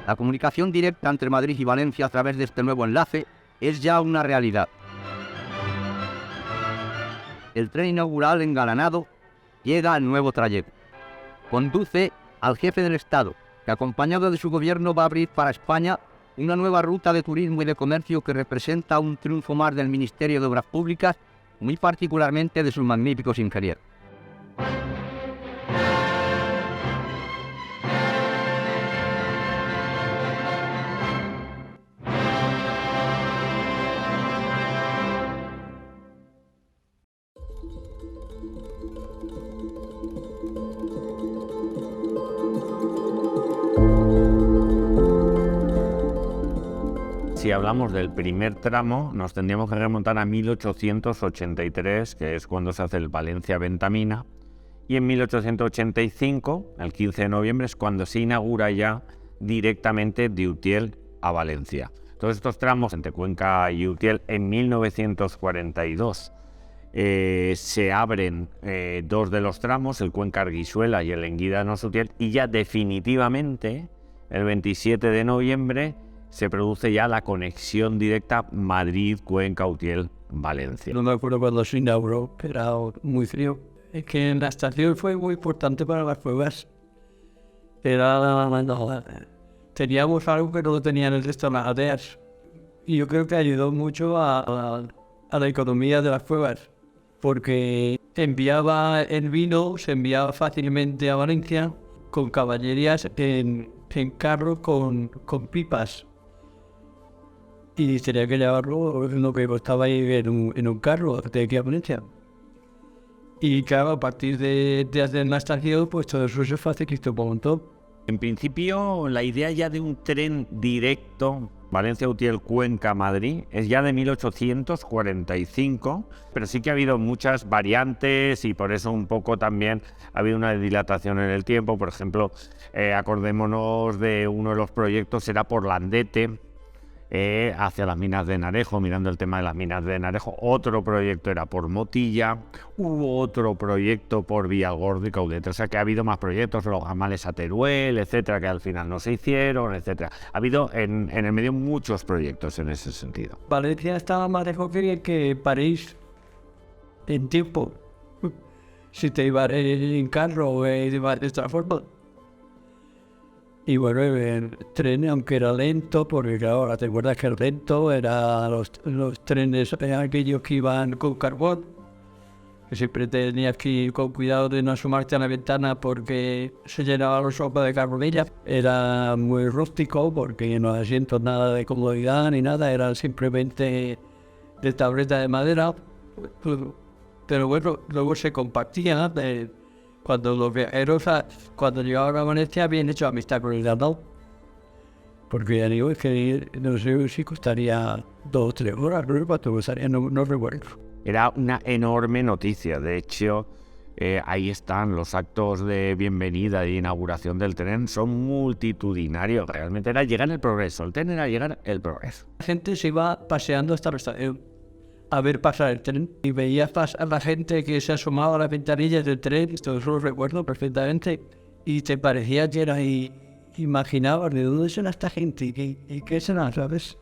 La comunicación directa entre Madrid y Valencia a través de este nuevo enlace es ya una realidad. El tren inaugural engalanado llega al nuevo trayecto. Conduce al jefe del Estado, que acompañado de su gobierno va a abrir para España una nueva ruta de turismo y de comercio que representa un triunfo más del Ministerio de Obras Públicas, muy particularmente de sus magníficos ingenieros. Si hablamos del primer tramo, nos tendríamos que remontar a 1883, que es cuando se hace el Valencia-Ventamina, y en 1885, el 15 de noviembre, es cuando se inaugura ya directamente de Utiel a Valencia. Todos estos tramos entre Cuenca y Utiel en 1942 se abren dos de los tramos, el Cuenca-Arguisuela y el Enguídanos-Utiel, y ya definitivamente, el 27 de noviembre, se produce ya la conexión directa Madrid, Cuenca, Utiel, Valencia. No me acuerdo cuando se inauguró, era muy frío. Es que la estación fue muy importante para las pruebas. Teníamos algo que no tenían el resto de las aldeas. Y yo creo que ayudó mucho a la economía de las pruebas. Porque enviaba el vino, se enviaba fácilmente a Valencia con caballerías en carro con pipas. Y tenía que llevarlo, lo que costaba ahí en un carro de aquí a Valencia. Y claro, a partir de hacer la estación, pues todo eso se facilitó un montón. En principio, la idea ya de un tren directo Valencia-Utiel-Cuenca-Madrid es ya de 1845, pero sí que ha habido muchas variantes y por eso un poco también ha habido una dilatación en el tiempo. Por ejemplo, acordémonos de uno de los proyectos, era por Landete, hacia las minas de Narejo, mirando el tema de las minas de Narejo. Otro proyecto era por Motilla, hubo otro proyecto por Villalgordo y Caudete. O sea que ha habido más proyectos, los ramales a Teruel, etcétera, que al final no se hicieron, etcétera. Ha habido en el medio muchos proyectos en ese sentido. Valencia estaba más lejos que París en tiempo. Si te ibas en carro o ibas de esta forma. Y bueno, el tren, aunque era lento, porque claro, ahora te acuerdas que el lento eran los trenes aquellos que iban con carbón, que siempre tenías que ir con cuidado de no asomarte a la ventana porque se llenaban los ojos de carbonilla. Era muy rústico porque no asientos nada de comodidad ni nada, eran simplemente de tableta de madera. Pero bueno, luego se compartía. Cuando los viajeros, cuando llegaban a Valencia, habían hecho amistad con el de al lado. Porque ya digo, es que no sé si costaría 2 o 3 horas, ¿no? ¿Cuánto costaría? No recuerdo. Era una enorme noticia. De hecho, ahí están los actos de bienvenida y inauguración del tren. Son multitudinarios. Realmente era llegar el progreso. El tren era llegar el progreso. La gente se iba paseando hasta la estación a ver pasar el tren y veías pasar a la gente que se asomaba a las ventanillas del tren, esto lo recuerdo perfectamente, y te parecía que era y imaginabas de dónde será esta gente y qué será, ¿sabes?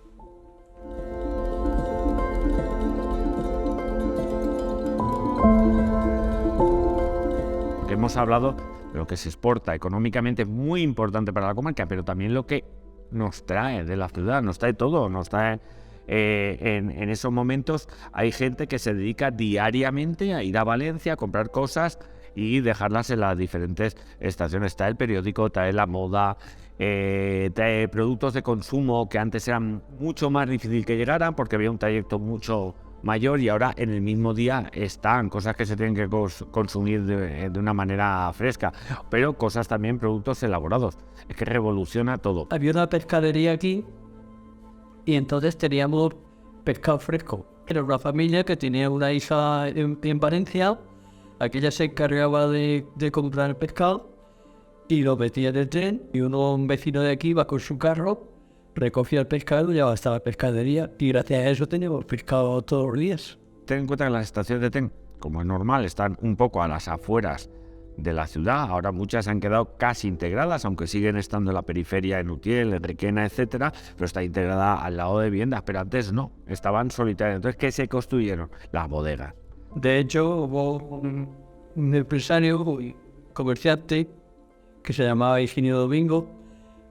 Hemos hablado de lo que se exporta económicamente, muy importante para la comarca, pero también lo que nos trae de la ciudad, nos trae todo, nos trae... En esos momentos hay gente que se dedica diariamente a ir a Valencia a comprar cosas y dejarlas en las diferentes estaciones. Trae el periódico, trae la moda, trae productos de consumo que antes eran mucho más difícil que llegaran porque había un trayecto mucho mayor y ahora en el mismo día están cosas que se tienen que consumir de una manera fresca, pero cosas también, productos elaborados. Es que revoluciona todo. Había una pescadería aquí y entonces teníamos pescado fresco. Era una familia que tenía una hija en Valencia, aquella se encargaba de comprar el pescado y lo metía en el tren y un vecino de aquí iba con su carro, recogía el pescado y ya hasta la pescadería y gracias a eso teníamos pescado todos los días. Ten en cuenta que las estaciones de tren, como es normal, están un poco a las afueras de la ciudad. Ahora muchas han quedado casi integradas, aunque siguen estando en la periferia, en Utiel, en Requena, etcétera, pero está integrada al lado de viviendas, pero antes no, estaban solitarias. Entonces, ¿qué se construyeron? Las bodegas. De hecho, hubo un empresario y comerciante que se llamaba Higinio Domingo,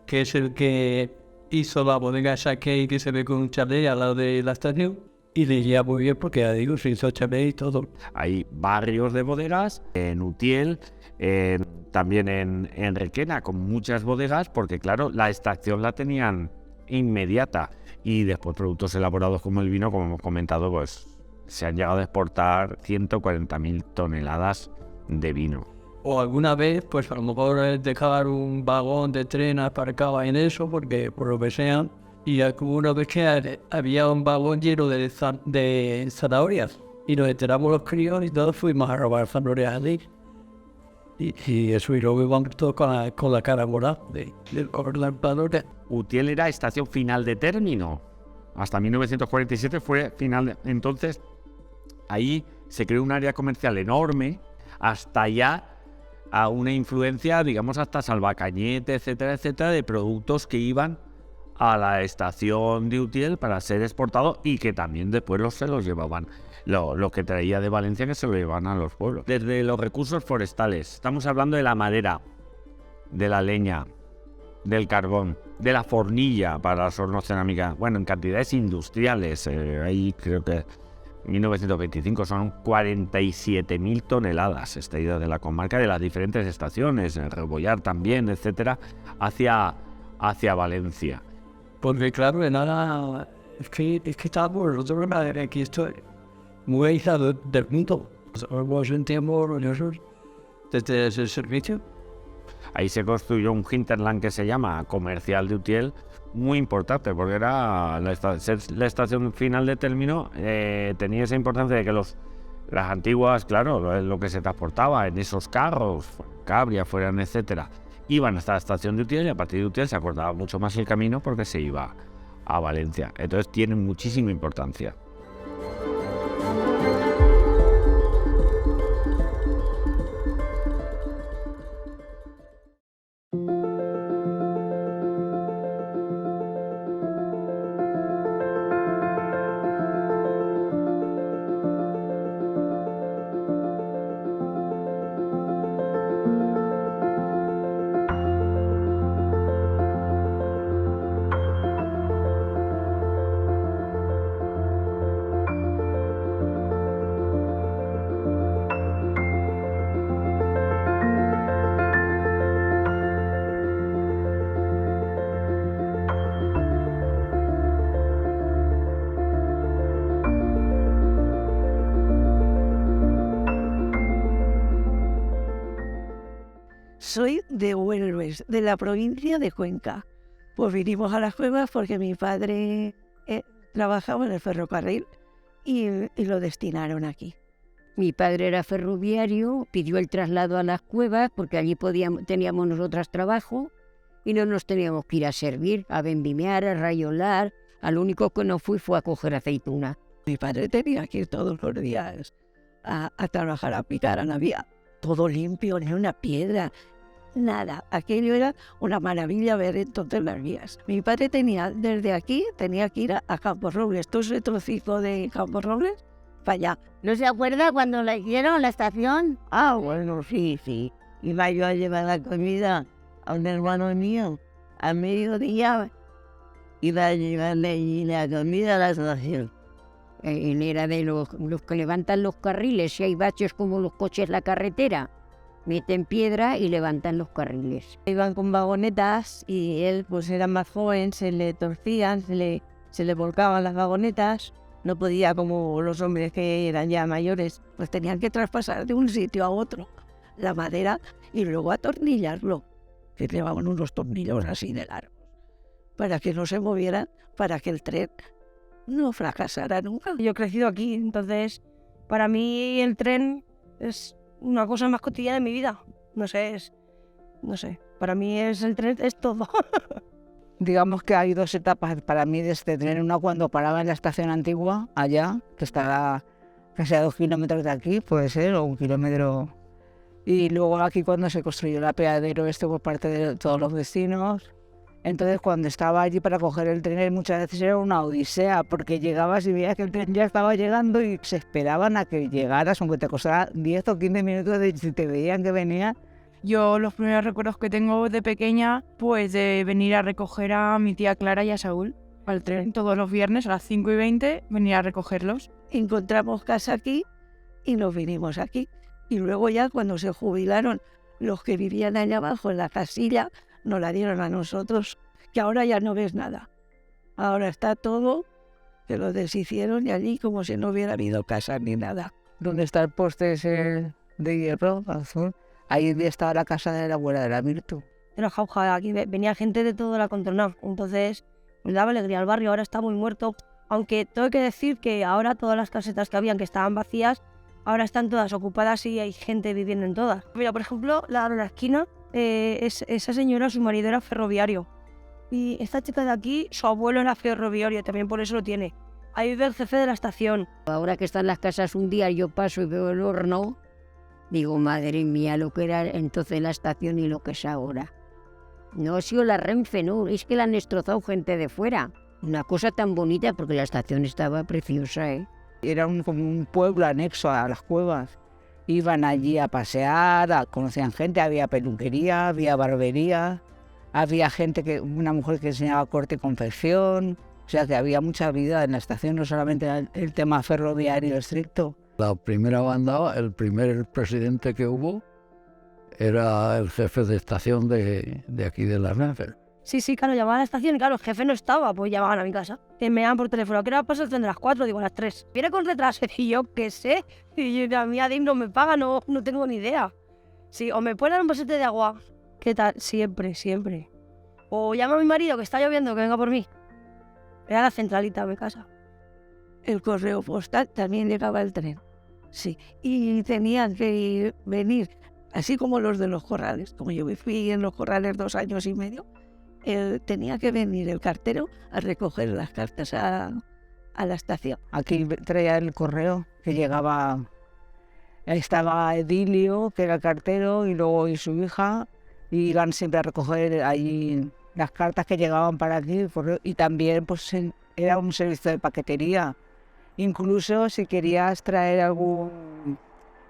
que es el que hizo la bodega Saque que se ve con un chalet al lado de la estación, y le iba muy bien porque, ya digo, se hizo chalet y todo. Hay barrios de bodegas en Utiel, también en Requena, con muchas bodegas, porque claro, la extracción la tenían inmediata, y después productos elaborados como el vino, como hemos comentado, pues se han llegado a exportar 140.000 toneladas de vino. O alguna vez, pues a lo mejor dejar un vagón de tren aparcado en eso, porque por lo que sea, y alguna vez que había un vagón lleno de zanahorias, y nos enteramos los críos y todos fuimos a robar zanahorias allí. Y eso, y luego íbamos todos con la cara morada de cortar zanahorias. Utiel era estación final de término. Hasta 1947 fue final. Entonces, ahí se creó un área comercial enorme, hasta allá a una influencia, digamos, hasta Salvacañete, etcétera, etcétera, de productos que iban a la estación de Utiel para ser exportados y que también después se los llevaban, lo que traía de Valencia, que se lo llevaban a los pueblos. Desde los recursos forestales, estamos hablando de la madera, de la leña, del carbón, de la fornilla para las hornos cerámicas, bueno, en cantidades industriales, ahí creo que 1925 son 47.000 toneladas extraídas de la comarca, de las diferentes estaciones, en Rebollar también, etcétera, hacia Valencia. Porque claro, de nada, es que estábamos nosotros aquí estoy muy aislado del mundo. Nos sentíamos orgullosos desde ese servicio. Ahí se construyó un hinterland que se llama Comercial de Utiel, muy importante, porque era la estación final de término, tenía esa importancia de que las antiguas, claro, lo que se transportaba en esos carros, Cabria, fueran, etcétera, iban hasta la estación de Utiel, y a partir de Utiel se acortaba mucho más el camino porque se iba a Valencia. Entonces tienen muchísima importancia. Soy de Huelves, de la provincia de Cuenca. Pues vinimos a las cuevas porque mi padre trabajaba en el ferrocarril y lo destinaron aquí. Mi padre era ferroviario, pidió el traslado a las cuevas porque allí teníamos nosotras trabajo y no nos teníamos que ir a servir, a vendimiar, a rayolar. Al único que no fue a coger aceituna. Mi padre tenía que ir todos los días a trabajar, a picar a la vía. Todo limpio, ni una piedra, nada. Aquello era una maravilla ver entonces las vías. Mi padre desde aquí tenía que ir a Campos Robles, todo ese trocito de Campos Robles, para allá. ¿No se acuerda cuando la hicieron la estación? Ah, bueno, sí. Iba yo a llevar la comida a un hermano mío. A mediodía iba a llevarle la comida a la estación. Él era de los que levantan los carriles. Si hay baches como los coches la carretera, meten piedra y levantan los carriles. Iban con vagonetas y él pues era más joven, se le torcían, se le volcaban las vagonetas. No podía como los hombres que eran ya mayores. Pues tenían que traspasar de un sitio a otro la madera y luego atornillarlo. Que llevaban unos tornillos así de largos para que no se movieran, para que el tren no fracasara nunca. Yo he crecido aquí, entonces para mí el tren es una cosa más cotidiana de mi vida. No sé, para mí el tren es todo. Digamos que hay dos etapas para mí de este tren. Una cuando paraba en la estación antigua, allá, que está casi a 2 kilómetros de aquí, puede ser, o 1 kilómetro Y luego aquí cuando se construyó el apeadero por parte de todos los vecinos. Entonces cuando estaba allí para coger el tren muchas veces era una odisea, porque llegabas y veías que el tren ya estaba llegando y se esperaban a que llegaras, aunque te costara 10 o 15 minutos si te veían que venía. Yo los primeros recuerdos que tengo de pequeña, pues de venir a recoger a mi tía Clara y a Saúl al tren todos los viernes a las 5:20, venir a recogerlos. Encontramos casa aquí y nos vinimos aquí. Y luego ya cuando se jubilaron los que vivían allá abajo en la casilla, nos la dieron a nosotros, que ahora ya no ves nada. Ahora está todo, que lo deshicieron y allí como si no hubiera habido casa ni nada. Donde está el poste ese de hierro azul, ahí estaba la casa de la abuela de la Mirtu. Era jauja, aquí venía gente de toda la contornada. Entonces me daba alegría al barrio, ahora está muy muerto. Aunque tengo que decir que ahora todas las casetas que habían que estaban vacías, ahora están todas ocupadas y hay gente viviendo en todas. Mira, por ejemplo, la de la esquina, esa señora, su marido era ferroviario. Y esta chica de aquí, su abuelo era ferroviario, también por eso lo tiene. Ahí vive el jefe de la estación. Ahora que están las casas un día, yo paso y veo el horno, digo, madre mía, lo que era entonces la estación y lo que es ahora. No ha sido la Renfe, no, es que la han destrozado gente de fuera. Una cosa tan bonita, porque la estación estaba preciosa, ¿eh? Era como un pueblo anexo a las cuevas. Iban allí a pasear, conocían gente, había peluquería, había barbería, había gente, una mujer que enseñaba corte y confección. O sea que había mucha vida en la estación, no solamente el tema ferroviario estricto. La primera banda, el primer presidente que hubo, era el jefe de estación de aquí de la Renfe. Sí, claro, llamaban a la estación y claro, el jefe no estaba, pues llamaban a mi casa. Que me llaman por teléfono, ¿a qué hora pasa el tren de las 4? Digo, a las 3. Viene con retraso y yo qué sé. Y yo, a mí Adin no me paga, no tengo ni idea. Sí, o me ponen un vasete de agua. ¿Qué tal? Siempre. O llama a mi marido que está lloviendo, que venga por mí. Era la centralita de mi casa. El correo postal también llegaba el tren. Sí, y tenían que venir, así como los de los corrales. Como yo fui en los corrales 2 años y medio, tenía que venir el cartero a recoger las cartas a la estación. Aquí traía el correo que llegaba, estaba Edilio, que era el cartero, y luego su hija, y iban siempre a recoger allí las cartas que llegaban para aquí, y también pues era un servicio de paquetería. Incluso si querías traer algún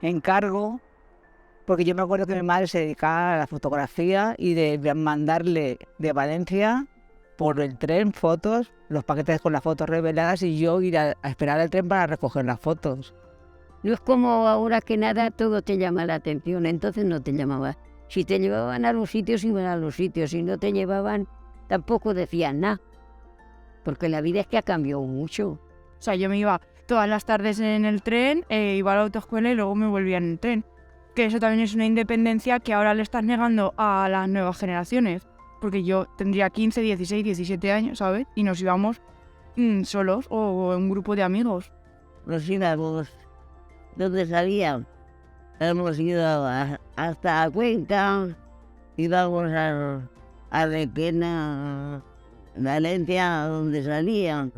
encargo, porque yo me acuerdo que mi madre se dedicaba a la fotografía y de mandarle de Valencia por el tren fotos, los paquetes con las fotos reveladas y yo ir a esperar el tren para recoger las fotos. No es como ahora que nada todo te llama la atención, entonces no te llamaba. Si te llevaban a los sitios, iban a los sitios, si no te llevaban, tampoco decían nada. Porque la vida es que ha cambiado mucho. O sea, yo me iba todas las tardes en el tren, iba a la autoescuela y luego me volvía en el tren. Que eso también es una independencia que ahora le estás negando a las nuevas generaciones. Porque yo tendría 15, 16, 17 años, ¿sabes? Y nos íbamos solos o en un grupo de amigos. Nos íbamos donde salían. Hemos ido hasta Cuenca, íbamos a Requena, Valencia, donde salían.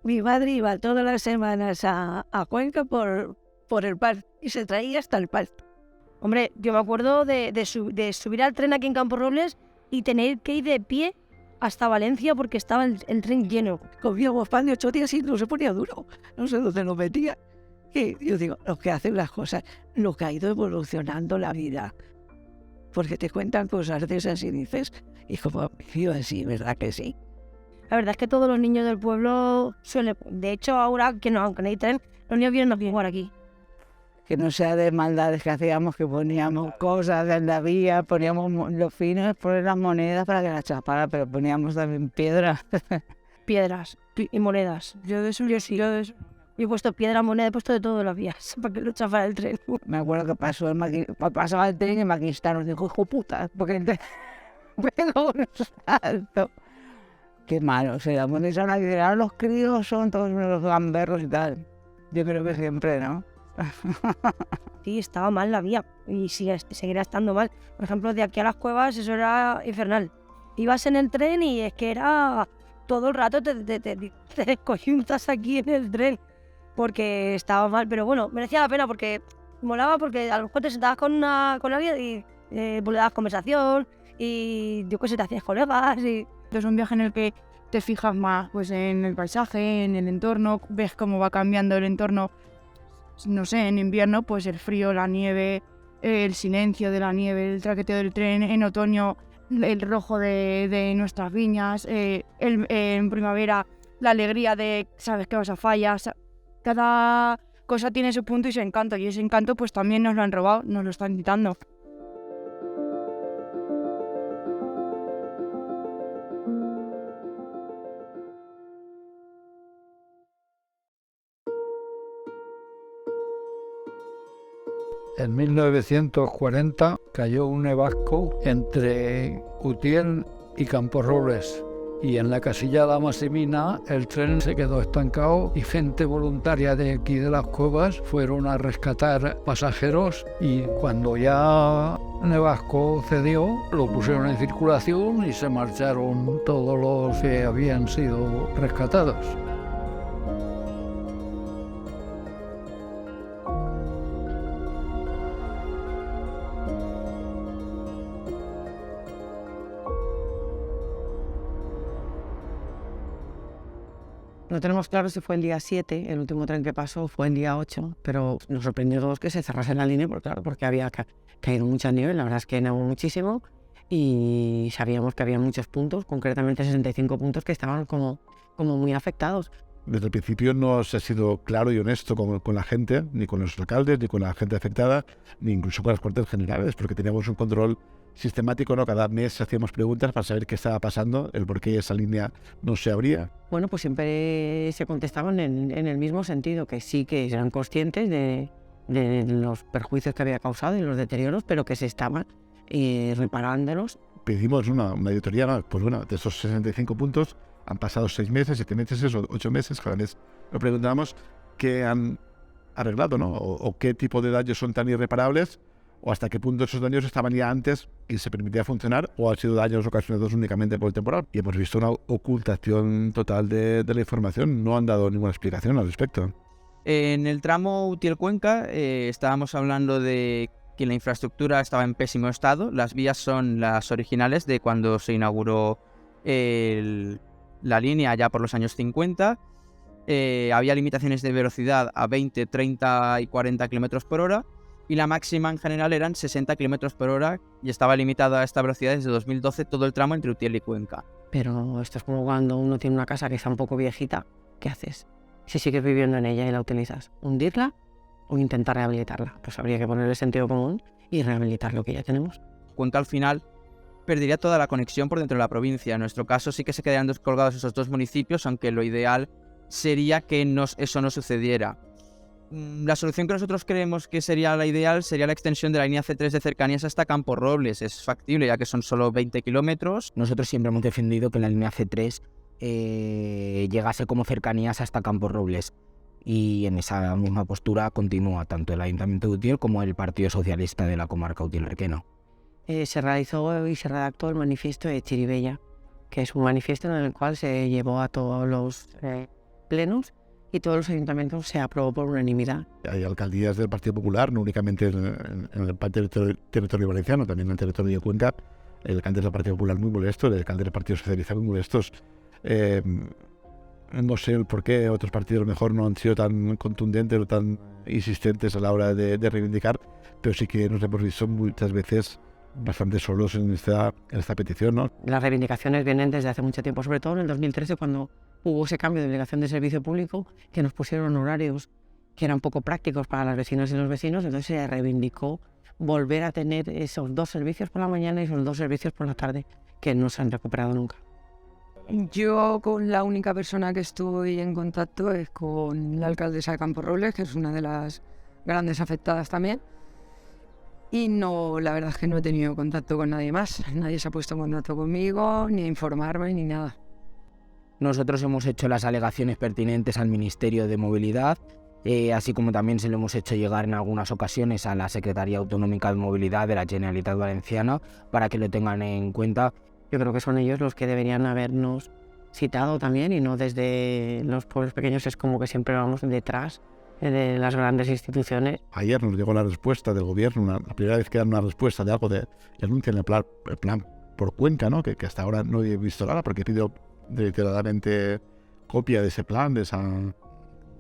Mi madre iba todas las semanas a Cuenca por el parque y se traía hasta el parque. Hombre, yo me acuerdo de subir al tren aquí en Campo Robles y tener que ir de pie hasta Valencia porque estaba el tren lleno. Comíamos pan de 8 días y no se ponía duro. No sé dónde lo metía. Y yo digo, lo que hacen las cosas, lo que ha ido evolucionando la vida. Porque te cuentan cosas de esas y dices, y como yo así, ¿verdad que sí? La verdad es que todos los niños del pueblo suelen... De hecho, ahora, que no, aunque no hay tren, los niños vienen a jugar aquí. Que no sea de maldades que hacíamos, que poníamos cosas en la vía, poníamos los fines, poner las monedas para que las chapara, pero poníamos también piedras. Piedras y monedas. Yo de eso. Yo he puesto piedra, moneda, he puesto de todo en las vías para que lo chafara el tren. Me acuerdo que pasaba el tren y el maquinista nos dijo, hijo puta, porque el tren pegó un salto. Qué malo, se da bueno, ahora los críos son todos unos gamberros y tal. Yo creo que siempre, ¿no? Sí, estaba mal la vía y seguirá estando mal. Por ejemplo, de aquí a las cuevas eso era infernal. Ibas en el tren y es que era todo el rato te descoyuntas aquí en el tren porque estaba mal. Pero bueno, merecía la pena porque molaba porque a lo mejor te sentabas con alguien y pues le dabas conversación y yo qué sé, te hacías colegas y... Es un viaje en el que te fijas más pues, en el paisaje, en el entorno, ves cómo va cambiando el entorno, no sé, en invierno, pues el frío, la nieve, el silencio de la nieve, el traqueteo del tren, en otoño el rojo de nuestras viñas, en primavera la alegría de sabes que vas a fallas. Cada cosa tiene su punto y su encanto, y ese encanto pues también nos lo han robado, nos lo están quitando. En 1940 cayó un nevasco entre Utiel y Camporrobles y en la casilla La Massimina el tren se quedó estancado y gente voluntaria de aquí de las cuevas fueron a rescatar pasajeros y cuando ya nevasco cedió lo pusieron en circulación y se marcharon todos los que habían sido rescatados. No tenemos claro si fue el día 7, el último tren que pasó fue el día 8, pero nos sorprendió a todos que se cerrase la línea, porque había caído mucha nieve, la verdad es que nevó muchísimo y sabíamos que había muchos puntos, concretamente 65 puntos que estaban como muy afectados. Desde el principio no se ha sido claro y honesto con la gente, ni con los alcaldes, ni con la gente afectada, ni incluso con las Cortes Generales, porque teníamos un control sistemático, ¿no? Cada mes hacíamos preguntas para saber qué estaba pasando, el por qué esa línea no se abría. Bueno, pues siempre se contestaban en el mismo sentido, que sí que eran conscientes de los perjuicios que había causado y los deterioros, pero que se estaban reparándolos. Pedimos una auditoría, pues bueno, de esos 65 puntos han pasado 6 meses, 7 meses, 8 meses, cada mes lo preguntamos qué han arreglado, ¿no? O qué tipo de daños son tan irreparables, o hasta qué punto esos daños estaban ya antes y se permitía funcionar, o han sido daños ocasionados únicamente por el temporal. Y hemos visto una ocultación total de la información, no han dado ninguna explicación al respecto. En el tramo Utiel-Cuenca estábamos hablando de que la infraestructura estaba en pésimo estado. Las vías son las originales de cuando se inauguró la línea ya por los años 50. Había limitaciones de velocidad a 20, 30 y 40 km por hora. Y la máxima en general eran 60 km por hora y estaba limitada a esta velocidad desde 2012 todo el tramo entre Utiel y Cuenca. Pero esto es como cuando uno tiene una casa que está un poco viejita, ¿qué haces? Si sigues viviendo en ella y la utilizas, ¿hundirla o intentar rehabilitarla? Pues habría que ponerle sentido común y rehabilitar lo que ya tenemos. Cuenca al final perdería toda la conexión por dentro de la provincia. En nuestro caso sí que se quedarían descolgados esos dos municipios, aunque lo ideal sería que eso no sucediera. La solución que nosotros creemos que sería la ideal sería la extensión de la línea C3 de cercanías hasta Camporrobles. Es factible ya que son solo 20 kilómetros. Nosotros siempre hemos defendido que la línea C3 llegase como cercanías hasta Camporrobles. Y en esa misma postura continúa tanto el Ayuntamiento de Utiel como el Partido Socialista de la comarca Utiel-Requena. Se realizó y se redactó el manifiesto de Chiribella, que es un manifiesto en el cual se llevó a todos los plenos y todos los ayuntamientos se aprobó por unanimidad. Hay alcaldías del Partido Popular, no únicamente en el territorio valenciano, también en el territorio de Cuenca. El alcalde del Partido Popular muy molesto, el alcalde del Partido Socialista muy molestos. No sé el por qué otros partidos mejor no han sido tan contundentes o tan insistentes a la hora de reivindicar, pero sí que nos hemos visto muchas veces bastante solos en esta petición, ¿no? Las reivindicaciones vienen desde hace mucho tiempo, sobre todo en el 2013 cuando hubo ese cambio de obligación de servicio público, que nos pusieron horarios que eran poco prácticos para las vecinas y los vecinos, entonces se reivindicó volver a tener esos 2 servicios por la mañana y esos 2 servicios por la tarde, que no se han recuperado nunca. Yo con la única persona que estoy en contacto es con la alcaldesa de Camporrobles, que es una de las grandes afectadas también. Y no, la verdad es que no he tenido contacto con nadie más. Nadie se ha puesto en contacto conmigo, ni a informarme, ni nada. Nosotros hemos hecho las alegaciones pertinentes al Ministerio de Movilidad, así como también se lo hemos hecho llegar en algunas ocasiones a la Secretaría Autonómica de Movilidad de la Generalitat Valenciana para que lo tengan en cuenta. Yo creo que son ellos los que deberían habernos citado también y no desde los pueblos pequeños. Es como que siempre vamos detrás de las grandes instituciones. Ayer nos llegó la respuesta del gobierno, la primera vez que dan una respuesta de algo que anuncian el plan por Cuenca, ¿no? Que hasta ahora no he visto nada, porque he pedido reiteradamente copia de ese plan, de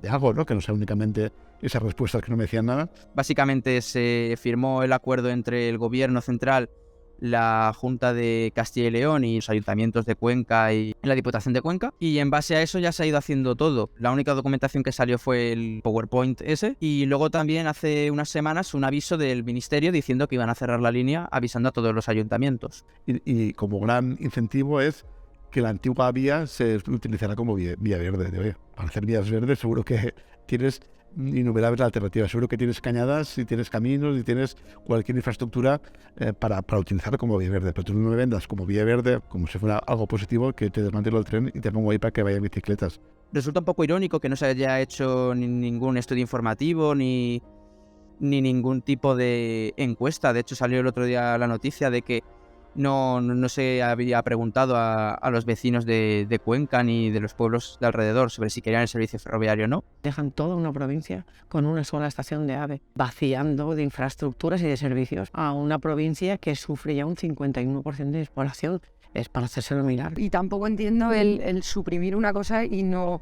algo, ¿no? Que no sea únicamente esas respuestas que no me decían nada. Básicamente se firmó el acuerdo entre el gobierno central, la Junta de Castilla y León y los ayuntamientos de Cuenca y la Diputación de Cuenca, y en base a eso ya se ha ido haciendo todo. La única documentación que salió fue el PowerPoint ese, y luego también hace unas semanas un aviso del ministerio diciendo que iban a cerrar la línea, avisando a todos los ayuntamientos. Y como gran incentivo es que la antigua vía se utilizará como vía verde. Oye, para hacer vías verdes seguro que tienes innumerables alternativas. Seguro que tienes cañadas, y tienes caminos, y tienes cualquier infraestructura para utilizar como vía verde. Pero tú no me vendas como vía verde, como si fuera algo positivo, que te desmantelo el tren y te pongo ahí para que vayan bicicletas. Resulta un poco irónico que no se haya hecho ningún estudio informativo ni ningún tipo de encuesta. De hecho, salió el otro día la noticia de que no se había preguntado a los vecinos de Cuenca ni de los pueblos de alrededor sobre si querían el servicio ferroviario o no. Dejan toda una provincia con una sola estación de AVE, vaciando de infraestructuras y de servicios a una provincia que sufre ya un 51% de despoblación. Es para hacérselo mirar. Y tampoco entiendo el suprimir una cosa y no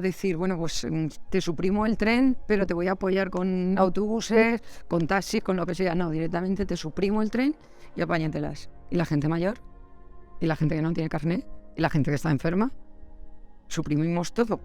decir, bueno, pues te suprimo el tren, pero te voy a apoyar con autobuses, con taxis, con lo que sea. No, directamente te suprimo el tren y apáñatelas. ¿Y la gente mayor? ¿Y la gente que no tiene carnet? ¿Y la gente que está enferma? ¿Suprimimos todo?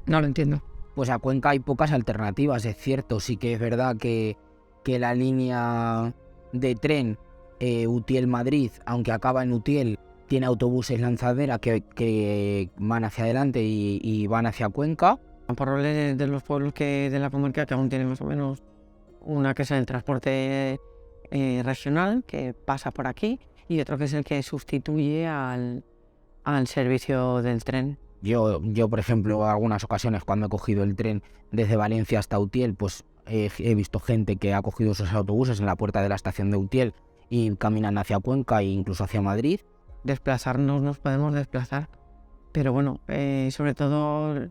No lo entiendo. Pues a Cuenca hay pocas alternativas, es cierto. Sí que es verdad que la línea de tren Utiel-Madrid, aunque acaba en Utiel, tiene autobuses lanzadera que van hacia adelante y van hacia Cuenca. Por roles de los pueblos de la comarca que aún tienen más o menos una que es el transporte regional que pasa por aquí y otro que es el que sustituye al servicio del tren. Yo, por ejemplo, en algunas ocasiones cuando he cogido el tren desde Valencia hasta Utiel, pues he visto gente que ha cogido esos autobuses en la puerta de la estación de Utiel y caminan hacia Cuenca e incluso hacia Madrid. Desplazarnos nos podemos desplazar, pero bueno, sobre todo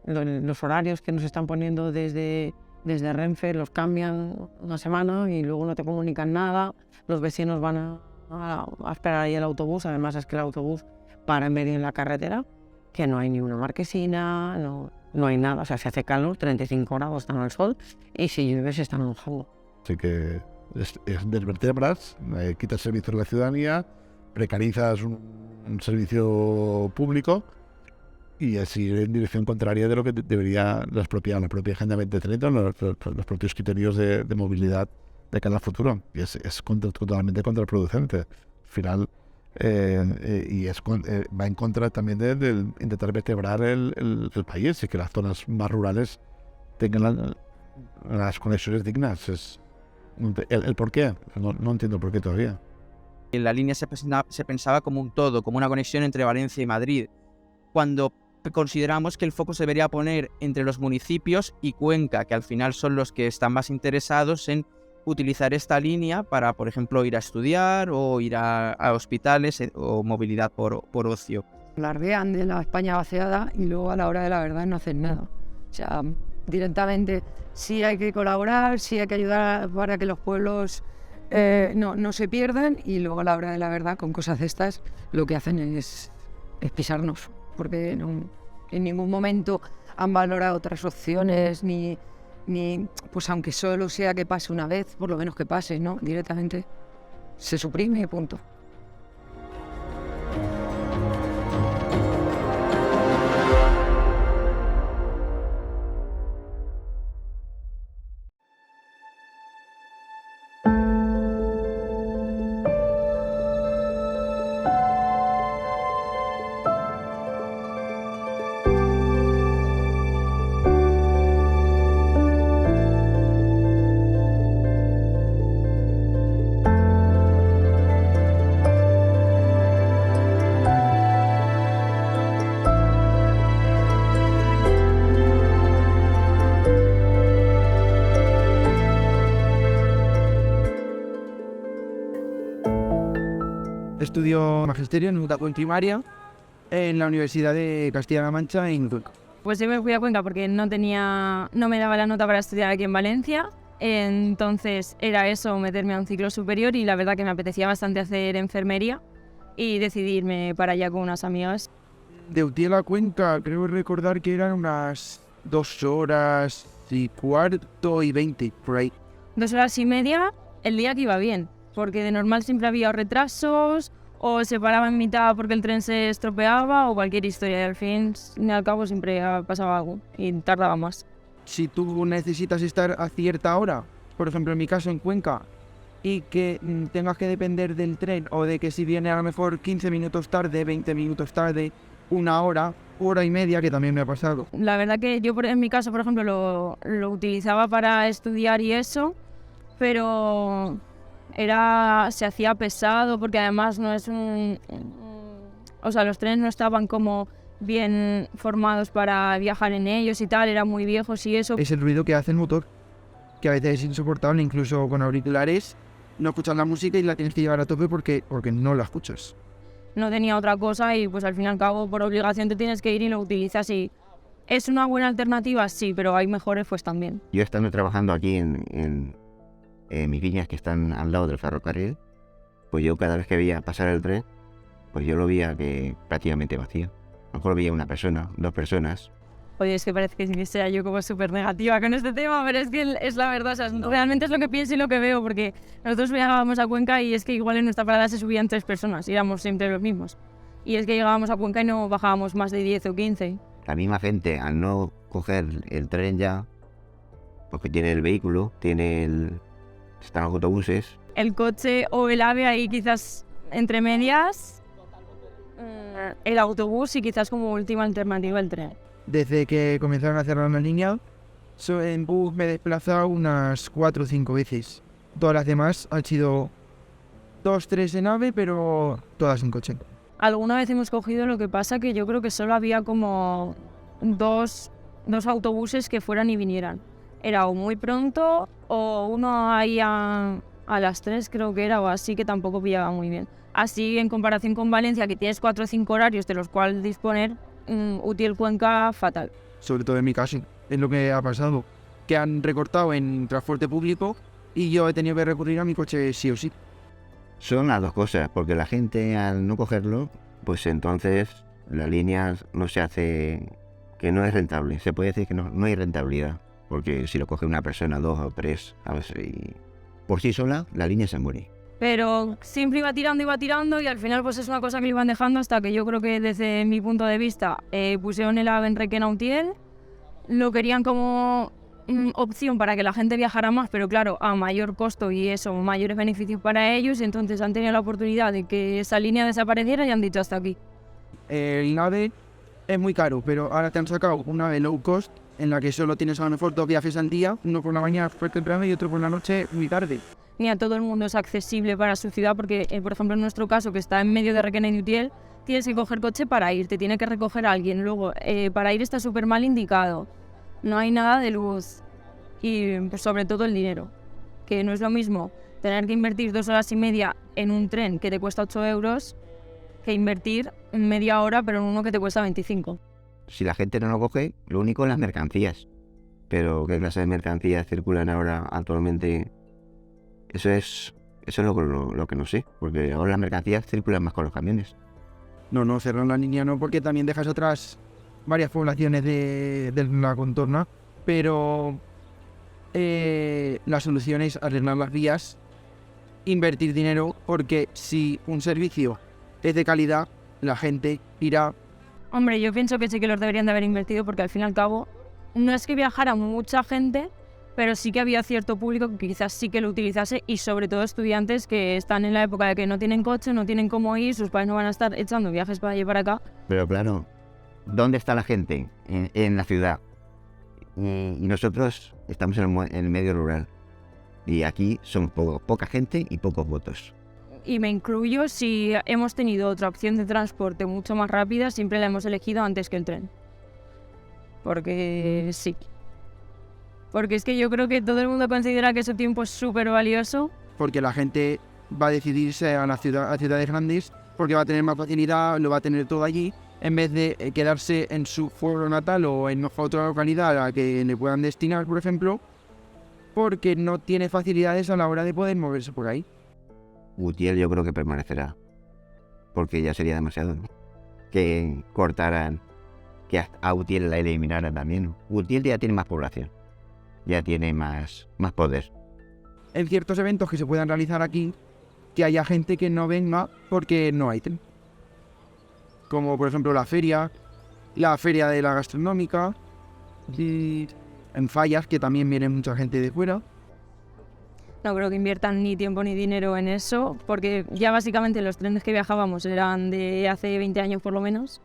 los horarios que nos están poniendo desde Renfe los cambian una semana y luego no te comunican nada. Los vecinos van a esperar ahí el autobús. Además es que el autobús para en medio en la carretera, que no hay ni una marquesina, no hay nada. O sea, se hace calor, 35 grados están al sol y si llueve se están mojando. Así que es desvertebras, quitas servicio a la ciudadanía, precarizas un servicio público y así en dirección contraria de lo que debería la propia Agenda 2030, los propios criterios de movilidad de cara al futuro. Y es totalmente contraproducente. Al final, va en contra también de intentar vertebrar el país y que las zonas más rurales tengan las conexiones dignas. ¿El por qué? No entiendo el por qué todavía. La línea se pensaba como un todo, como una conexión entre Valencia y Madrid, cuando consideramos que el foco se debería poner entre los municipios y Cuenca, que al final son los que están más interesados en utilizar esta línea para, por ejemplo, ir a estudiar o ir a hospitales o movilidad por ocio. Lardean de la España vaciada y luego a la hora de la verdad no hacen nada. O sea, directamente sí hay que colaborar, sí hay que ayudar para que los pueblos no se pierdan y luego a la hora de la verdad con cosas de estas lo que hacen es pisarnos, porque en ningún momento han valorado otras opciones ni pues aunque solo sea que pase una vez, por lo menos que pase, ¿no? Directamente se suprime y punto. Estudio magisterio en educación primaria en la Universidad de Castilla-La Mancha en Cuenca. Pues yo me fui a Cuenca porque no me daba la nota para estudiar aquí en Valencia. Entonces era eso, meterme a un ciclo superior y la verdad que me apetecía bastante hacer enfermería y decidí irme para allá con unas amigas. De Utiel a Cuenca creo recordar que eran unas 2 horas y cuarto y 20 por ahí. 2 horas y media el día que iba bien, porque de normal siempre había retrasos o se paraba en mitad porque el tren se estropeaba o cualquier historia y al fin y al cabo siempre pasaba algo y tardaba más. Si tú necesitas estar a cierta hora, por ejemplo en mi caso en Cuenca, y que tengas que depender del tren o de que si viene a lo mejor 15 minutos tarde, 20 minutos tarde, 1 hora, hora y media, que también me ha pasado. La verdad que yo en mi caso, por ejemplo, lo utilizaba para estudiar y eso, pero se hacía pesado porque además no es o sea, los trenes no estaban como bien formados para viajar en ellos y tal, eran muy viejos y eso. Es el ruido que hace el motor, que a veces es insoportable, incluso con auriculares, no escuchas la música y la tienes que llevar a tope porque no la escuchas. No tenía otra cosa y pues al fin y al cabo por obligación te tienes que ir y lo utilizas y ¿es una buena alternativa? Sí, pero hay mejores pues también. Yo estando trabajando aquí en mis líneas que están al lado del ferrocarril, pues yo cada vez que veía pasar el tren, pues yo lo veía que prácticamente vacío. A lo mejor veía una persona, 2 personas. Oye, es que parece que sea yo como súper negativa con este tema, pero es que es la verdad, o sea, realmente es lo que pienso y lo que veo, porque nosotros viajábamos a Cuenca y es que igual en nuestra parada se subían 3 personas y éramos siempre los mismos. Y es que llegábamos a Cuenca y no bajábamos más de 10 o 15. La misma gente, al no coger el tren ya, porque tiene el vehículo, están los autobuses. El coche o el AVE ahí quizás entre medias, el autobús y quizás como última alternativa el tren. Desde que comenzaron a cerrar la línea, en bus me he desplazado unas 4 o 5 veces. Todas las demás han sido 2, 3 en AVE, pero todas en coche. Alguna vez hemos cogido, lo que pasa que yo creo que solo había como dos autobuses que fueran y vinieran. Era o muy pronto o uno ahí a las 3 creo que era o así, que tampoco pillaba muy bien. Así en comparación con Valencia, que tienes 4 o 5 horarios de los cuales disponer, Utiel Cuenca fatal. Sobre todo en mi caso, es lo que ha pasado, que han recortado en transporte público y yo he tenido que recurrir a mi coche sí o sí. Son las 2 cosas, porque la gente al no cogerlo, pues entonces la línea no se hace, que no es rentable. Se puede decir que no hay rentabilidad, porque si lo coge una persona, 2 o 3, a ver si por sí sola la línea se muere. Pero siempre iba tirando y al final pues es una cosa que lo iban dejando hasta que yo creo que desde mi punto de vista pusieron el AVE en Requena-Utiel, lo querían como opción para que la gente viajara más, pero claro, a mayor costo y eso, mayores beneficios para ellos, y entonces han tenido la oportunidad de que esa línea desapareciera y han dicho hasta aquí. El AVE es muy caro, pero ahora te han sacado un AVE low cost en la que solo tienes a lo mejor 2 viajes al día, uno por la mañana muy temprano y otro por la noche muy tarde. Ni a todo el mundo es accesible para su ciudad porque, por ejemplo, en nuestro caso, que está en medio de Requena y Utiel, tienes que coger coche para ir, te tiene que recoger alguien. Luego, para ir está súper mal indicado, no hay nada de luz y pues, sobre todo el dinero, que no es lo mismo tener que invertir 2 horas y media en un tren que te cuesta 8 euros que invertir en media hora pero en uno que te cuesta 25. Si la gente no lo coge, lo único es las mercancías. Pero ¿qué clase de mercancías circulan ahora actualmente? Eso es lo que no sé, porque ahora las mercancías circulan más con los camiones. No, cerrar la línea no, porque también dejas otras varias poblaciones de la contorna, pero la solución es arreglar las vías, invertir dinero, porque si un servicio es de calidad, la gente irá. Hombre, yo pienso que sí que los deberían de haber invertido porque al fin y al cabo no es que viajara mucha gente, pero sí que había cierto público que quizás sí que lo utilizase y sobre todo estudiantes que están en la época de que no tienen coche, no tienen cómo ir, sus padres no van a estar echando viajes para allá y para acá. Pero claro, ¿dónde está la gente? En la ciudad. Y nosotros estamos en el medio rural. Y aquí son poca gente y pocos votos. Y me incluyo, si hemos tenido otra opción de transporte mucho más rápida, siempre la hemos elegido antes que el tren. Porque sí. Porque es que yo creo que todo el mundo considera que su tiempo es súper valioso. Porque la gente va a decidirse a ciudades grandes porque va a tener más facilidad, lo va a tener todo allí en vez de quedarse en su pueblo natal o en otra localidad a la que le puedan destinar, por ejemplo, porque no tiene facilidades a la hora de poder moverse por ahí. Utiel yo creo que permanecerá, porque ya sería demasiado, ¿no? Que cortaran, que a Utiel la eliminaran también. Utiel ya tiene más población, ya tiene más poder. En ciertos eventos que se puedan realizar aquí, que haya gente que no venga porque no hay tren. Como por ejemplo la feria de la gastronómica, y en Fallas, que también viene mucha gente de fuera. No creo que inviertan ni tiempo ni dinero en eso, porque ya básicamente los trenes que viajábamos eran de hace 20 años por lo menos.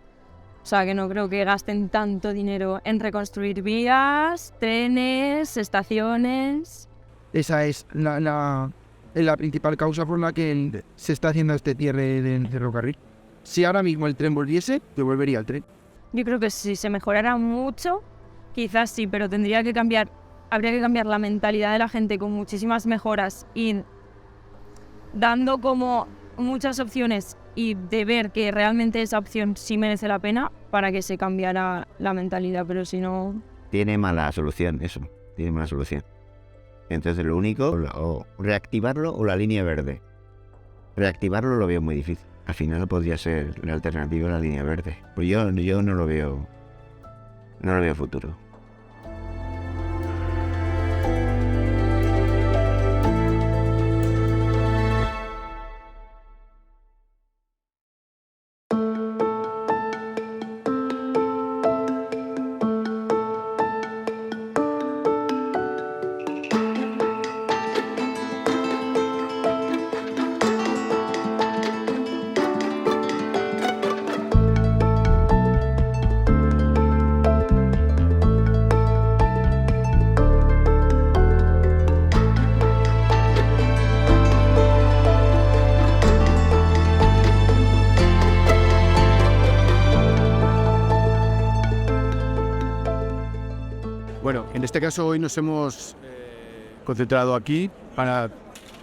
O sea, que no creo que gasten tanto dinero en reconstruir vías, trenes, estaciones. Esa es la principal causa por la que se está haciendo este cierre del ferrocarril. Si ahora mismo el tren volviese, devolvería el tren. Yo creo que si se mejorara mucho, quizás sí, pero habría que cambiar la mentalidad de la gente con muchísimas mejoras y dando como muchas opciones y de ver que realmente esa opción sí merece la pena para que se cambiara la mentalidad, pero si no... Tiene mala solución eso, tiene mala solución. Entonces lo único, o reactivarlo o la línea verde. Reactivarlo lo veo muy difícil. Al final podría ser la alternativa a la línea verde. Pues yo no lo veo futuro. Bueno, en este caso hoy nos hemos concentrado aquí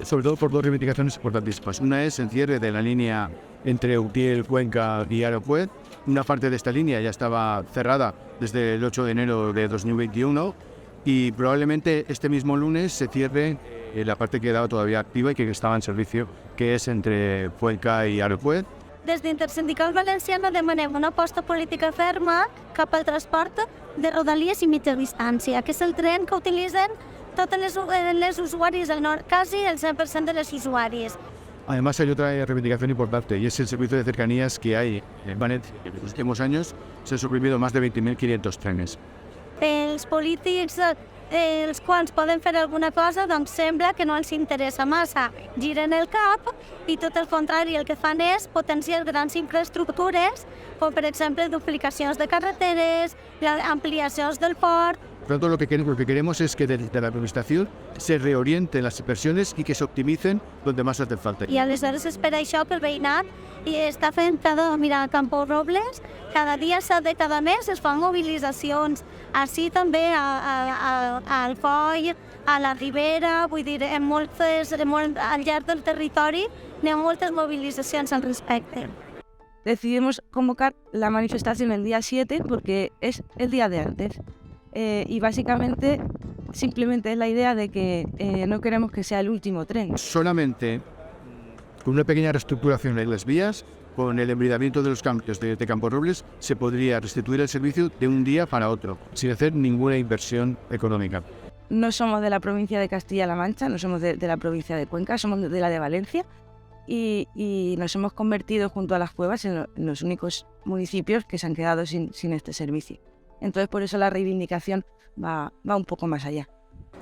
sobre todo por dos reivindicaciones importantísimas. Una es el cierre de la línea entre Utiel, Cuenca y Aranjuez. Una parte de esta línea ya estaba cerrada desde el 8 de enero de 2021 y probablemente este mismo lunes se cierre la parte que quedaba todavía activa y que estaba en servicio, que es entre Cuenca i Aranjuez. Des d'Intersindical Valenciana demanem una aposta política ferma cap al transport de rodalies i mitja distància, que és el tren que utilitzen totes les usuaris, casi el 100% de les usuaris. Además hay otra reivindicación importante y es el servicio de cercanías que hay en Valencia. En los últimos años se han suprimido más de 20.500 trenes. Els polítics, els quals poden fer alguna cosa, doncs sembla que no els interessa massa. Giren el cap i tot el contrari, el que fan és potenciar grans infraestructures, com per exemple duplicacions de carreteres, ampliacions del port. Por lo tanto, lo que queremos es que desde la administración se reorienten las inversiones y que se optimicen donde más hacen falta. I aleshores és per això que el veïnat està fent mira, a Camporrobles, cada dia, cada mes es fan mobilitzacions. Així també a Alcoi, a la Ribera, vull dir, al llarg del territori hi ha moltes movilitzacions al respecte. Decidimos convocar la manifestación el día 7 porque es el día de antes. Y básicamente, simplemente es la idea de que no queremos que sea el último tren. Solamente con una pequeña reestructuración de las vías, con el embridamiento de los cambios de Camporrobles, se podría restituir el servicio de un día para otro, sin hacer ninguna inversión económica. No somos de la provincia de Castilla-La Mancha, no somos de la provincia de Cuenca, somos de la de Valencia. Y nos hemos convertido junto a las cuevas en los únicos municipios que se han quedado sin este servicio. Entonces por eso la reivindicación va un poco más allá.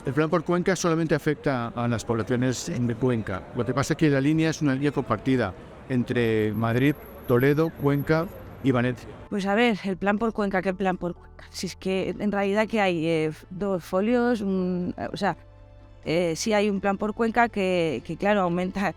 El plan por Cuenca solamente afecta a las poblaciones de Cuenca. Lo que pasa es que la línea es una línea compartida entre Madrid, Toledo, Cuenca y Valencia. Pues a ver, el plan por Cuenca, ¿qué plan por Cuenca? Si es que en realidad que hay 2 folios, sí hay un plan por Cuenca que claro, aumenta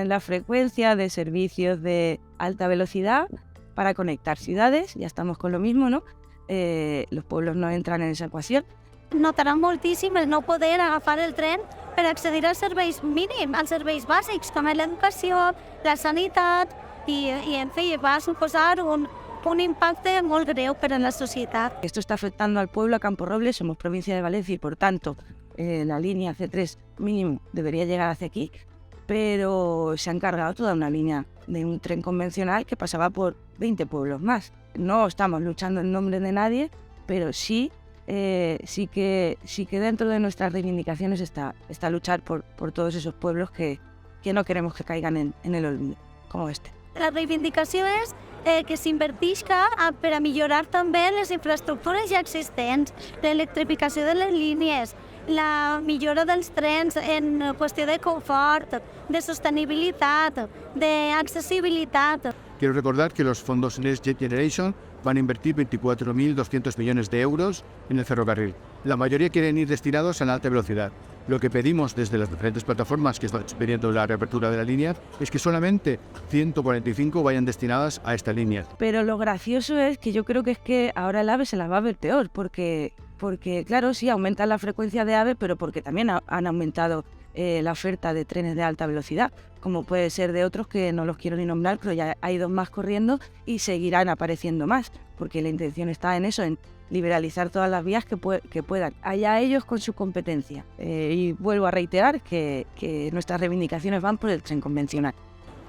la frecuencia de servicios de alta velocidad para conectar ciudades, ya estamos con lo mismo, ¿no? Los pueblos no entran en esa ecuación. Notarà moltíssim el no poder agafar el tren per accedir als serveis mínims, als serveis bàsics, com l'educació, la sanitat i en fi, va suposar un impacte molt greu per a la societat. Esto está afectando al pueblo, a Camporrobles, somos provincia de Valencia y por tanto la línea C3 mínimo debería llegar hacia aquí, pero se han cargado toda una línea de un tren convencional que pasaba por 20 pueblos más. No estamos luchando en nombre de nadie, pero sí que dentro de nuestras reivindicaciones está luchar por todos esos pueblos que no queremos que caigan en el olvido, como este. La reivindicació és que s'invertisca per a millorar també les infraestructures ja existents, l'electrificació de les línies, la millora dels trens en qüestió de confort, de sostenibilitat, d'accessibilitat. Quiero recordar que los fondos Next Generation van a invertir 24.200 millones de euros en el ferrocarril. La mayoría quieren ir destinados a la alta velocidad. Lo que pedimos desde las diferentes plataformas que están pidiendo la reapertura de la línea es que solamente 145 vayan destinadas a esta línea. Pero lo gracioso es que ahora el AVE se las va a ver peor, porque claro, sí, aumenta la frecuencia de AVE, pero porque también han aumentado la oferta de trenes de alta velocidad, como puede ser de otros que no los quiero ni nombrar, pero ya hay 2 más corriendo y seguirán apareciendo más, porque la intención está en eso, en liberalizar todas las vías que puedan. Allá ellos con su competencia. Y vuelvo a reiterar que nuestras reivindicaciones van por el tren convencional.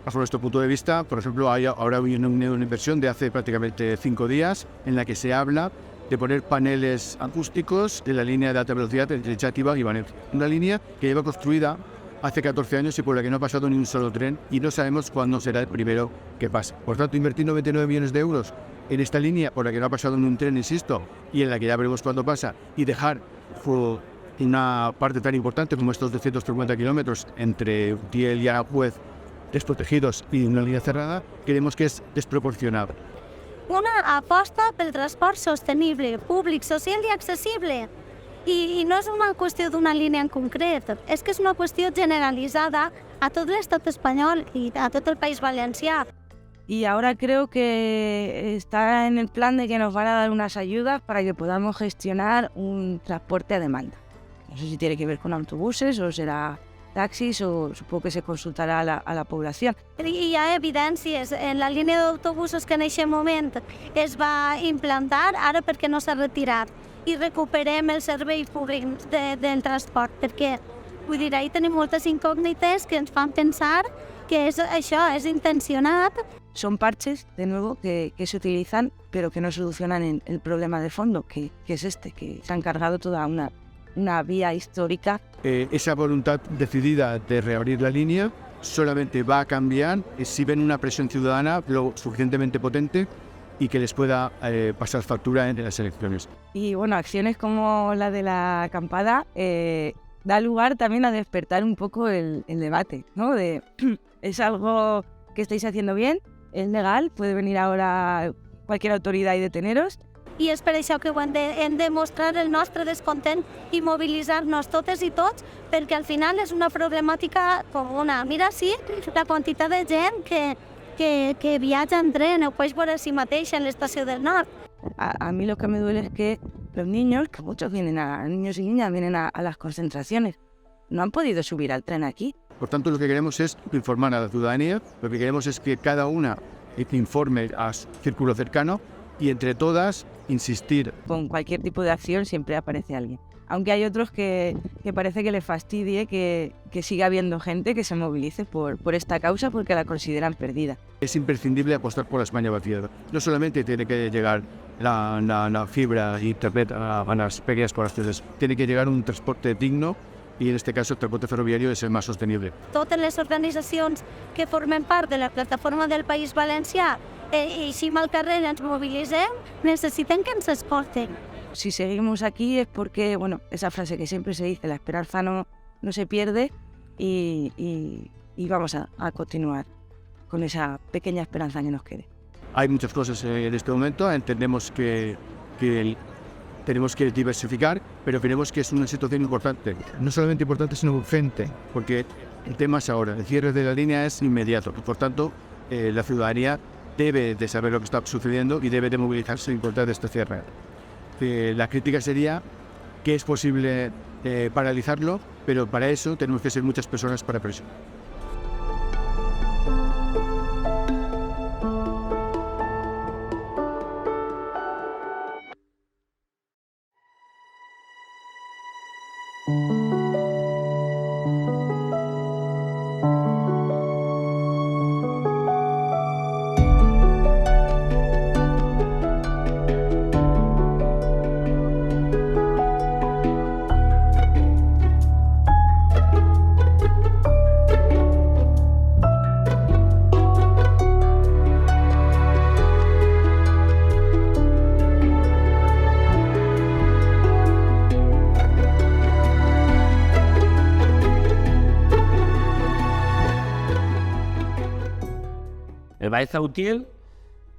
Bajo nuestro punto de vista, por ejemplo, ahora hay una inversión de hace prácticamente 5 días en la que se habla de poner paneles acústicos de la línea de alta velocidad entre Xàtiva y Valencia. Una línea que lleva construida hace 14 años y por la que no ha pasado ni un solo tren y no sabemos cuándo será el primero que pase. Por tanto, invertir 99 millones de euros en esta línea por la que no ha pasado ni un tren, insisto, y en la que ya veremos cuándo pasa, y dejar una parte tan importante como estos 250 kilómetros entre Utiel y Aranjuez desprotegidos y una línea cerrada, creemos que es desproporcionado. Una aposta pel transport sostenible, públic, social i accessible. I no és una qüestió d'una línia en concret, és que és una qüestió generalitzada a tot l'estat espanyol i a tot el País Valencià. Y ahora creo que está en el plan de que nos van a dar unas ayudas para que podamos gestionar un transporte a demanda. No sé si tiene que ver con autobuses o será taxis o supongo que se consultará a la población. Hi ha evidències. En la línia d'autobusos que en aquest moment es va implantar, ara perquè no s'ha retirat, i recuperem el servei públic del transport, perquè vull dir, ahir tenim moltes incògnites que ens fan pensar que això és intencionat. Son parches, de nuevo, que se utilizan, pero que no solucionan el problema de fondo, que es este, que se han cargado toda una vía histórica. Esa voluntad decidida de reabrir la línea solamente va a cambiar si ven una presión ciudadana lo suficientemente potente y que les pueda pasar factura en las elecciones. Y bueno, acciones como la de la acampada da lugar también a despertar un poco el debate, ¿no? ¿Es algo que estáis haciendo bien? ¿Es legal? ¿Puede venir ahora cualquier autoridad y deteneros? I és per això que hem de mostrar el nostre descontent i mobilitzar-nos totes i tots, perquè al final és una problemàtica comuna. Mira, sí, la quantitat de gent que viatja en tren, ho puedes veure si mateix en l'estació del Nord. A mí lo que me duele es que los niños, que muchos niños y niñas vienen a las concentraciones, no han podido subir al tren aquí. Por tanto, lo que queremos es informar a la ciudadanía, lo que queremos es que cada una informe a su círculo cercano y entre todas insistir. Con cualquier tipo de acción siempre aparece alguien. Aunque hay otros que parece que les fastidie que siga habiendo gente que se movilice por esta causa porque la consideran perdida. Es imprescindible apostar por la España vaciada. No solamente tiene que llegar la fibra y internet a las pequeñas poblaciones, tiene que llegar un transporte digno y en este caso el transporte ferroviario es el más sostenible. Totes les organitzacions que formen part de la plataforma del País Valencià i si al carrer ens mobilitzem, necessitem que ens escolten. Si seguimos aquí es porque, bueno, esa frase que siempre se dice, la esperanza no se pierde y vamos a continuar con esa pequeña esperanza que nos quede. Hay muchas cosas en este momento, entendemos que tenemos que diversificar, pero creemos que es una situación importante. No solamente importante, sino urgente, porque el tema es ahora, el cierre de la línea es inmediato, por tanto, la ciudadanía debe de saber lo que está sucediendo y debe de movilizarse en contra de este cierre. La crítica sería que es posible paralizarlo, pero para eso tenemos que ser muchas personas para presionar. Baeza-Utiel,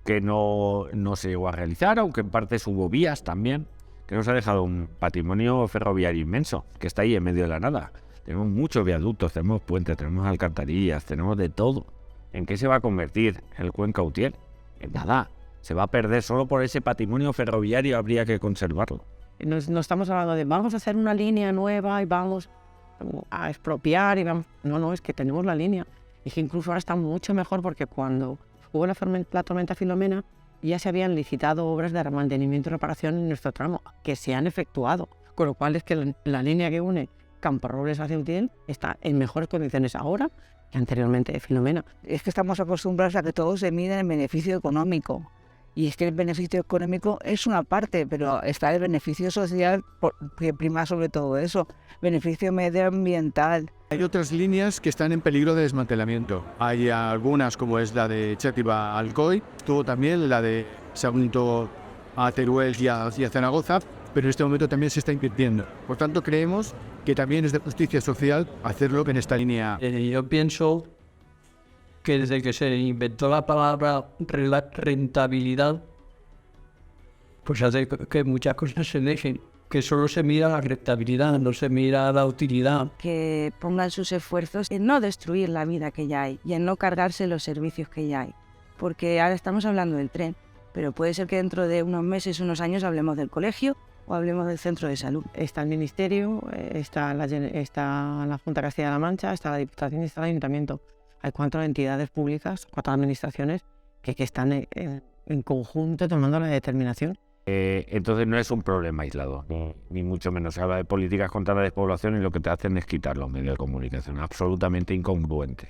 que no se llegó a realizar, aunque en parte hubo vías también, que nos ha dejado un patrimonio ferroviario inmenso, que está ahí en medio de la nada. Tenemos muchos viaductos, tenemos puentes, tenemos alcantarillas, tenemos de todo. ¿En qué se va a convertir el Cuenca-Utiel? En nada. Se va a perder solo por ese patrimonio ferroviario, habría que conservarlo. No estamos hablando de vamos a hacer una línea nueva y vamos a expropiar y vamos... No, es que tenemos la línea. Y que incluso ahora está mucho mejor porque cuando hubo la tormenta Filomena ya se habían licitado obras de mantenimiento y reparación en nuestro tramo que se han efectuado. Con lo cual es que la línea que une Camporrobles hacia Utiel está en mejores condiciones ahora que anteriormente de Filomena. Es que estamos acostumbrados a que todo se mide en beneficio económico. Y es que el beneficio económico es una parte, pero está el beneficio social que prima sobre todo eso, beneficio medioambiental. Hay otras líneas que están en peligro de desmantelamiento. Hay algunas, como es la de Xàtiva a Alcoy, tuvo también la de Sagunto a Teruel y a Zaragoza, pero en este momento también se está invirtiendo. Por tanto, creemos que también es de justicia social hacerlo en esta línea. Yo pienso que desde que se inventó la palabra rentabilidad, pues hace que muchas cosas se dejen, que solo se mira la rentabilidad, no se mira la utilidad. Que pongan sus esfuerzos en no destruir la vida que ya hay y en no cargarse los servicios que ya hay. Porque ahora estamos hablando del tren, pero puede ser que dentro de unos meses, unos años, hablemos del colegio o hablemos del centro de salud. Está el Ministerio, está la Junta de Castilla-La Mancha, está la Diputación y está el Ayuntamiento. Hay 4 entidades públicas, 4 administraciones que están en conjunto tomando la determinación. Entonces no es un problema aislado, ni mucho menos. Se habla de políticas contra la despoblación y lo que te hacen es quitar los medios de comunicación. Absolutamente incongruente.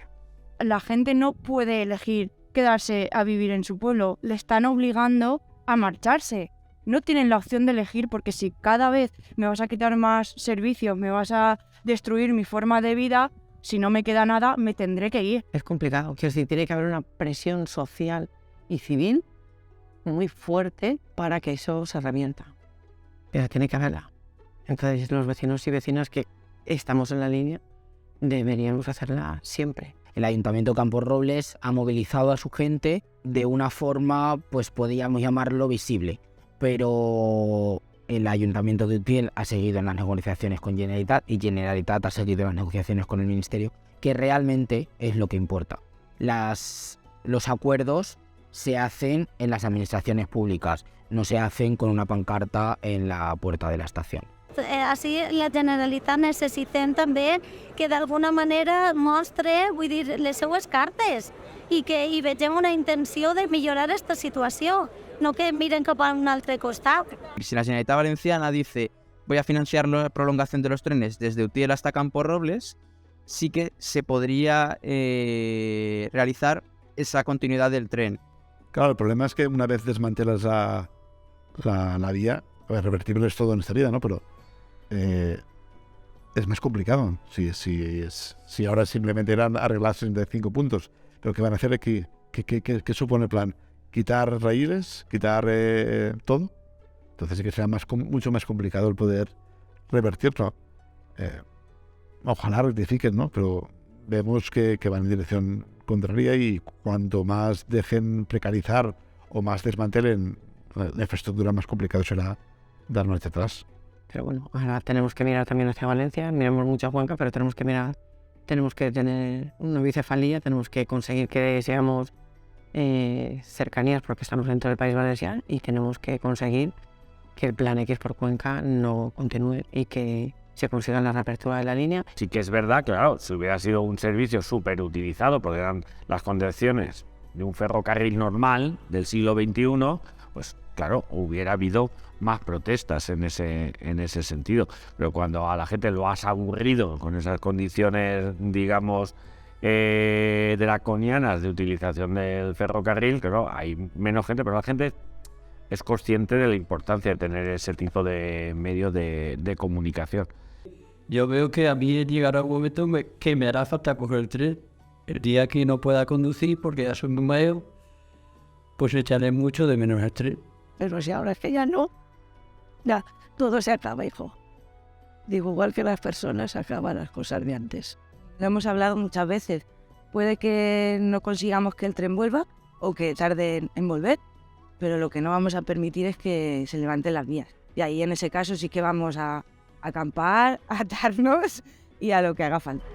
La gente no puede elegir quedarse a vivir en su pueblo. Le están obligando a marcharse. No tienen la opción de elegir porque si cada vez me vas a quitar más servicios, me vas a destruir mi forma de vida... Si no me queda nada, me tendré que ir. Es complicado. Quiero decir, tiene que haber una presión social y civil muy fuerte para que eso se revienta. Pero tiene que haberla. Entonces, los vecinos y vecinas que estamos en la línea deberíamos hacerla siempre. El Ayuntamiento de Camporrobles ha movilizado a su gente de una forma, pues podríamos llamarlo visible. Pero el Ayuntamiento de Utiel ha seguido en las negociaciones con Generalitat y Generalitat ha seguido en las negociaciones con el Ministerio, que realmente es lo que importa. Los acuerdos se hacen en las administraciones públicas, no se hacen con una pancarta en la puerta de la estación. Així la Generalitat necessitem també que d'alguna manera mostre, vull dir, les seues cartes i que hi vegem una intenció de millorar aquesta situació, no que miren cap a un altre costat. Si la Generalitat Valenciana dice voy a financiar la prolongación de los trenes desde Utiel hasta Camporrobles, sí que se podría realizar esa continuidad del tren. Claro, el problema es que una vez desmantelas la vía, a ver, revertible es todo en esta vida, ¿no? Pero es más complicado. Si ahora simplemente eran arreglar 65 puntos, lo que van a hacer es ¿qué supone el plan? ¿Quitar raíles? ¿Quitar todo? Entonces sí que será mucho más complicado el poder revertirlo. Ojalá rectifiquen, ¿no? Pero vemos que van en dirección contraria y cuanto más dejen precarizar o más desmantelen la infraestructura, más complicado será dar marcha atrás. Pero bueno, ahora tenemos que mirar también hacia Valencia, miramos mucha Cuenca, pero tenemos que tener una bicefalía, tenemos que conseguir que seamos cercanías porque estamos dentro del País Valenciano y tenemos que conseguir que el plan X por Cuenca no continúe y que se consiga la reapertura de la línea. Sí que es verdad que, claro, si hubiera sido un servicio súper utilizado, porque eran las condiciones de un ferrocarril normal del siglo XXI, pues claro, hubiera habido más protestas en ese sentido. Pero cuando a la gente lo has aburrido con esas condiciones, digamos, draconianas de utilización del ferrocarril, claro, hay menos gente, pero la gente es consciente de la importancia de tener ese tipo de medios de comunicación. Yo veo que a mí llegará un momento que me hará falta coger el tren. El día que no pueda conducir porque ya soy muy mayor, pues echaré mucho de menos el tren. Pero si ahora es que ya no, ya todo se acaba, hijo. Digo, igual que las personas acaban las cosas de antes. Lo hemos hablado muchas veces. Puede que no consigamos que el tren vuelva, o que tarden en volver, pero lo que no vamos a permitir es que se levanten las vías. Y ahí en ese caso sí que vamos a acampar, a atarnos y a lo que haga falta.